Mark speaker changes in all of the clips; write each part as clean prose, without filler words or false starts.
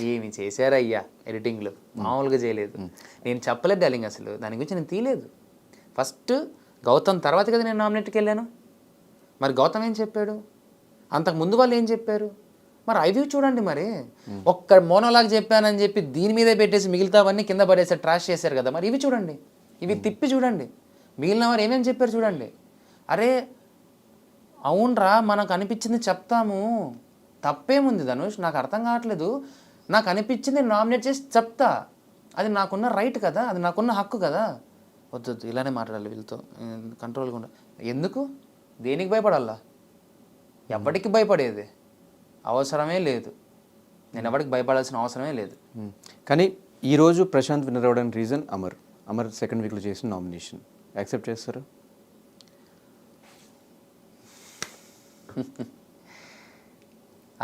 Speaker 1: ఏమి చేశారయ్యా ఎడిటింగ్లో, మామూలుగా చేయలేదు. నేను చెప్పలేదు డార్లింగ్, అసలు దాని గురించి నేను తీయలేదు. ఫస్ట్ గౌతమ్ తర్వాత కదా నేను నామినేట్కి వెళ్ళాను. మరి గౌతమ్ ఏం చెప్పాడు, అంతకు ముందు వాళ్ళు ఏం చెప్పారు, మరి అవి చూడండి. మరి ఒక్క మోనోలాగ్ చెప్పానని చెప్పి దీని మీదే పెట్టేసి మిగతావన్నీ కింద పడేసి ట్రాష్ చేశారు కదా, మరి ఇవి చూడండి, ఇవి తిప్పి చూడండి, మిగిలిన వారు ఏమేమి చెప్పారు చూడండి. అరే అవునరా, మనకు అనిపించింది చెప్తాము, తప్పేముంది ధనుష్, నాకు అర్థం కావట్లేదు. నాకు అనిపించింది నామినేట్ చేసి చెప్తా, అది నాకున్న రైట్ కదా, అది నాకున్న హక్కు కదా. వద్దు ఇలానే మాట్లాడాలి వీళ్ళతో, కంట్రోల్గా ఉండాలి. ఎందుకు, దేనికి భయపడాలా, ఎవరికి భయపడేది అవసరమే లేదు. నేను ఎవరికి భయపడాల్సిన అవసరమే లేదు.
Speaker 2: కానీ ఈరోజు ప్రశాంత్ విన్నర్ అవ్వడానికి రీజన్ అమర్ సెకండ్ వీక్లో చేసిన నామినేషన్ యాక్సెప్ట్ చేస్తారు?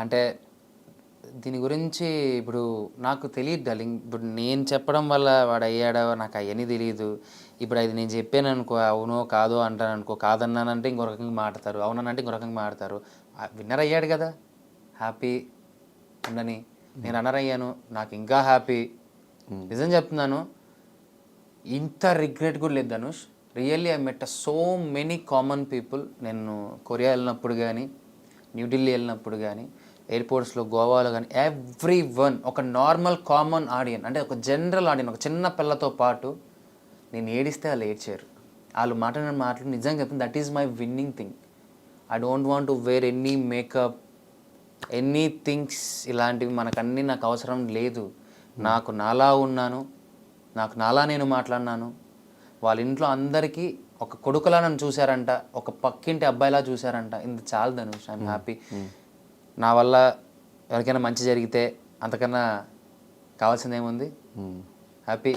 Speaker 1: అంటే దీని గురించి ఇప్పుడు నాకు తెలియదు డార్లింగ్. ఇప్పుడు నేను చెప్పడం వల్ల వాడు అయ్యాడో నాకు అవన్నీ తెలియదు. ఇప్పుడు అది నేను చెప్పాను అనుకో, అవునో కాదో అంటాను అనుకో, కాదన్నానంటే ఇంకో రకంగా మాట్లాడతారు, అవునన్నంటే ఇంకో రకంగా మాట్లాడతారు. విన్నర్ అయ్యాడు కదా, హ్యాపీ ఉండని. నేను రన్నర్ అయ్యాను, నాకు ఇంకా హ్యాపీ. నిజం చెప్తున్నాను, ఇంత రిగ్రెట్ కూడా లేదు Dhanush. Really I met so many common people. నేను కొరియా వెళ్ళినప్పుడు కానీ, న్యూఢిల్లీ వెళ్ళినప్పుడు కానీ, ఎయిర్పోర్ట్స్లో, గోవాలో కానీ, ఎవ్రీ వన్ ఒక నార్మల్ కామన్ ఆడియన్, అంటే ఒక జనరల్ ఆడియన్, ఒక చిన్న పిల్లతో పాటు నేను ఏడిస్తే వాళ్ళు ఏడ్చారు. వాళ్ళు మాట్లాడిన మాటలు నిజంగా చెప్తాను, that is my winning thing. I don't want to wear any makeup, any things ఇలాంటివి మనకన్నీ నాకు అవసరం లేదు. నాకు నాలా ఉన్నాను, నాకు నాలా నేను మాట్లాడినాను. వాళ్ళ ఇంట్లో అందరికీ ఒక కొడుకులా నన్ను చూశారంట, ఒక పక్కింటి అబ్బాయిలా చూశారంట. ఇంత చాలు ధనుష్, ఐఎమ్ హ్యాపీ. నా వల్ల ఎవరికైనా మంచి జరిగితే అంతకన్నా కావాల్సిందేముంది, హ్యాపీ.